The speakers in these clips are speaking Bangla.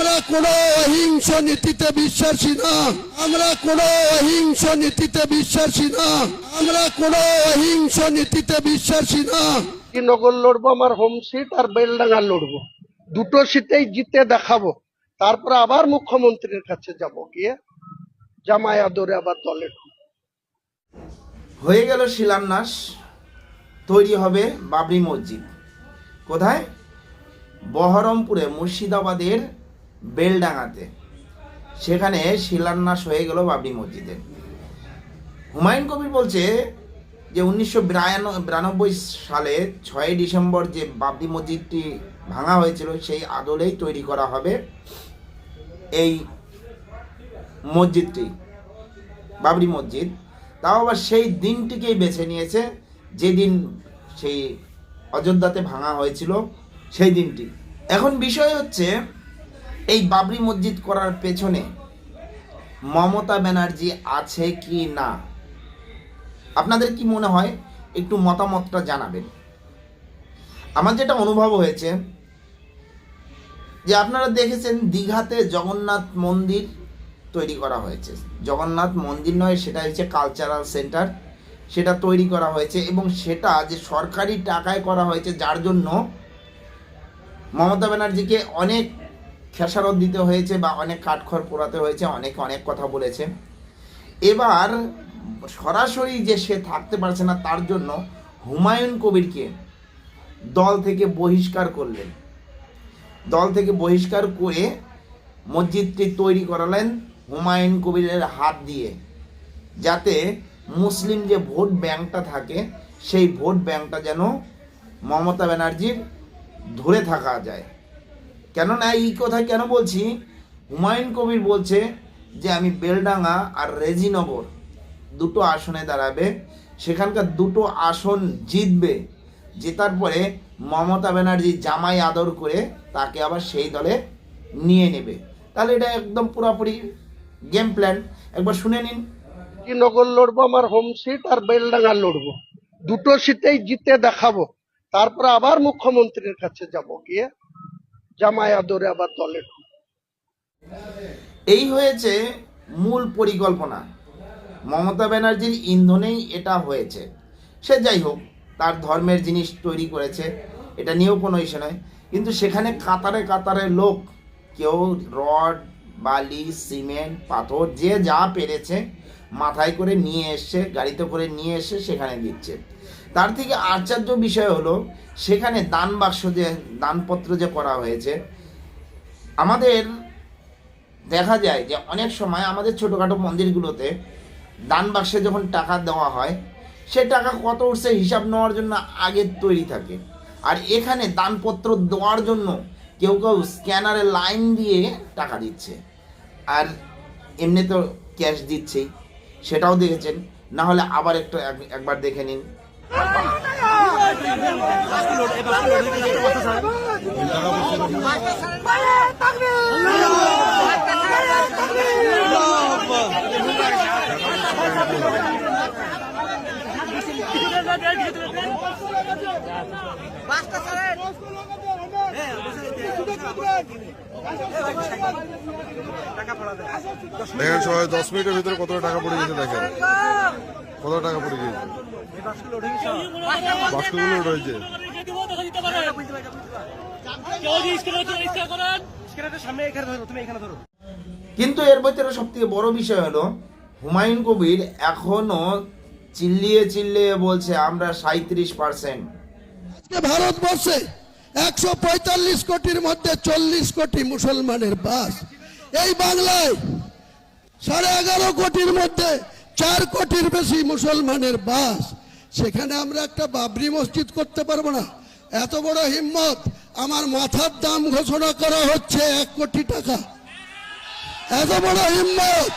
আমরা কোনো অহিংস নীতিতে বিশ্বাসী না, আমরা কোনো অহিংস নীতিতে বিশ্বাসী না, আমরা কোনো অহিংস নীতিতে বিশ্বাসী না। নগর লড়বো, আমার হোম সিট, আর বেলডাঙ্গা লড়বো, দুটো সিটেই জিতে দেখাবো। তারপরে আবার মুখ্যমন্ত্রীর কাছে যাব, গিয়ে জামাই আদরে আবার দলে হয়ে গেল শিলান্যাস, তৈরি হবে বাবরি মসজিদ। কোথায়? বহরমপুরে, মুর্শিদাবাদের বেলডাঙ্গাতে। সেখানে শিলান্যাস হয়ে গেল বাবরি মসজিদের। হুমায়ুন কবির বলছে যে 1992 সালে 6 ডিসেম্বর যে বাবরি মসজিদটি ভাঙা হয়েছিল সেই আদলেই তৈরি করা হবে এই মসজিদটি, বাবরি মসজিদ। তাও আবার সেই দিনটিকেই বেছে নিয়েছে যেদিন সেই অযোধ্যাতে ভাঙা হয়েছিল সেই দিনটি। এখন বিষয় হচ্ছে এই বাবরি মসজিদ করার পেছনে মমতা ব্যানার্জি আছে কি না। আপনাদের কি মনে হয় একটু মতামতটা জানাবেন। আমার যেটা অনুভব হয়েছে যে আপনারা দেখেছেন দীঘাতে জগন্নাথ মন্দির তৈরি করা হয়েছে। জগন্নাথ মন্দির নয়, সেটা হচ্ছে কালচারাল সেন্টার, সেটা তৈরি করা হয়েছে এবং সেটা যে সরকারি টাকায় করা হয়েছে, যার জন্য মমতা ব্যানার্জিকে অনেক খেসারত দিতে হয়েছে বা অনেক কাঠখড় পোড়াতে হয়েছে, অনেক অনেক কথা বলেছে। এবার সরাসরি যে সে থাকতে পারছে না, তার জন্য হুমায়ুন কবিরকে দল থেকে বহিষ্কার করলেন। দল থেকে বহিষ্কার করে মসজিদটি তৈরি করালেন হুমায়ুন কবিরের হাত দিয়ে, যাতে মুসলিম যে ভোট ব্যাংকটা থাকে সেই ভোট ব্যাংকটা যেন মমতা ব্যানার্জির ধরে থাকা যায়। কেননা এই কথা কেন বলছি, হুমায়ুন কবির বলছে যে আমি বেলডাঙ্গা আর রেজিনগর দুটো আসনে দাঁড়াবে, সেখানকার দুটো আসন জিতবে, জেতার পরে মমতা ব্যানার্জি জামাই আদর করে তাকে আবার সেই দলে নিয়ে নেবে। তাহলে এটা একদম পুরোপুরি গেম প্ল্যান। একবার শুনে নিন। নগর লড়বো, আমার হোম সিট, আর বেলডাঙ্গা লড়বো, দুটো সিটেই জিতে দেখাবো। তারপরে আবার মুখ্যমন্ত্রীর কাছে যাব, গিয়ে জামাই আদরে আবার দলে এই হয়েছে মূল পরিকল্পনা। মমতা ব্যানার্জির ইন্ধনেই এটা হয়েছে। সে যাই হোক, তার ধর্মের জিনিস তৈরি করেছে, এটা নিয়েও কোনো ইস্যু নয়। কিন্তু সেখানে কাতারে কাতারে লোক, কেউ রড, বালি, সিমেন্ট, পাথর, যে যা পেরেছে মাথায় করে নিয়ে এসছে, গাড়িতে করে নিয়ে এসে সেখানে দিচ্ছে। তার থেকে আশ্চর্য বিষয় হলো সেখানে দান বাক্স, যে দানপত্র যে করা হয়েছে, আমাদের দেখা যায় যে অনেক সময় আমাদের ছোটোখাটো মন্দিরগুলোতে দান বাক্সে যখন টাকা দেওয়া হয়, সে টাকা কত উঠছে হিসাব নেওয়ার জন্য আগে তৈরি থাকে। আর এখানে দানপত্র দেওয়ার জন্য কেউ কেউ স্ক্যানারে লাইন দিয়ে টাকা দিচ্ছে, আর এমনি তো ক্যাশ দিচ্ছেই, সেটাও দেখেছেন। না হলে আবার একবার দেখে নিন। দেখেন সবাই 10 মিনিটের ভিতরে কত টাকা পড়ে গেছে, দেখেন কত টাকা পড়ে গেছে, বাস্কগুলো লোড হয়েছে। কিন্তু এর ভিতরে সবথেকে বড় বিষয় হলো হুমায়ুন কবির এখনো চিল্লিয়ে চিল্লিয়ে বলছে আমরা 37%। আজকে ভারতবর্ষে 145 কোটির মধ্যে 40 কোটি মুসলমানের বাস। এই বাংলায় 11.5 কোটির মধ্যে 4 কোটির বেশি মুসলমানের বাস। সেখানে আমরা একটা বাবরি মসজিদ করতে পারবো না? এত বড় হিম্মত! আমার মাথার দাম ঘোষণা করা হচ্ছে 1 কোটি টাকা। এত বড় হিম্মত!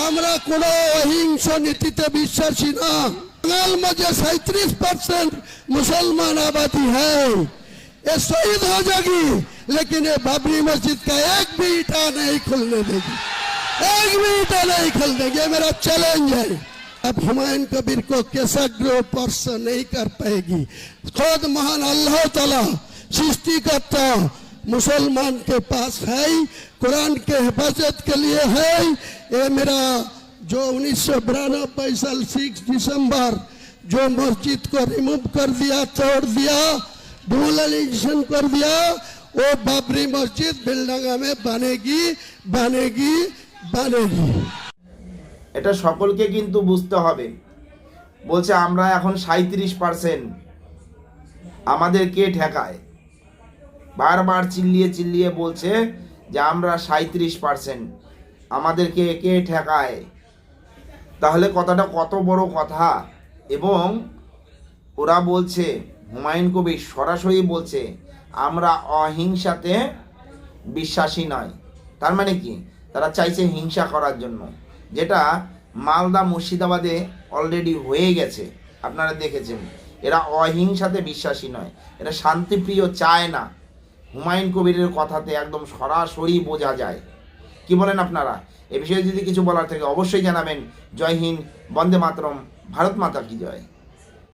আমরা কোনো অহিংস নীতিতে বিশ্বাসী না। बंगाल में जो 37% मुसलमान आबादी है ये शहीद हो जाएगी, लेकिन ये बाबरी मस्जिद का एक भी ईंटा नहीं खुलने देगी, एक भी ईंटा नहीं खुल देगी। मेरा चैलेंज है। अब हुमायूं कबीर को केसग्र स्पर्श नहीं कर पाएगी। खुद महान अल्लाह ताला सृष्टिकर्ता मुसलमान के पास है, कुरान के हिफाजत के लिए है। ये मेरा जो 1992 साल 6 दिसंबर जो मस्जिद को रिमूव कर दिया, तोड़ दिया, डिमोलिशन कर दिया, वो बाबरी मस्जिद बेलडांगा में बनेगी बनेगी बनेगी। এটা সকলকে কিন্তু বুঝতে হবে। বলছে আমরা এখন 37%, আমাদের কে ঠেকায়? বারবার চিল্লিয়ে চিল্লিয়ে বলছে যে আমরা 37%, আমাদেরকে কে ঠেকায়? তাহলে কথাটা কত বড় কথা। এবং ওরা বলছে, হুমায়ুন কবির সরাসরি বলছে আমরা অহিংসাতে বিশ্বাসী নয়। তার মানে কি? তারা চাইছে হিংসা করার জন্য, যেটা মালদা মুর্শিদাবাদে অলরেডি হয়ে গেছে, আপনারা দেখেছেন। এরা অহিংসাতে বিশ্বাসী নয়, এরা শান্তিপ্রিয় চায় না। হুমায়ুন কবিরের কথাতে একদম সরাসরি বোঝা যায়। কি বলেন আপনারা? এ বিষয়ে যদি কিছু বলার থাকে অবশ্যই জানাবেন। জয় হিন্দ, বন্দে মাতরম, ভারত মাতা কি জয়।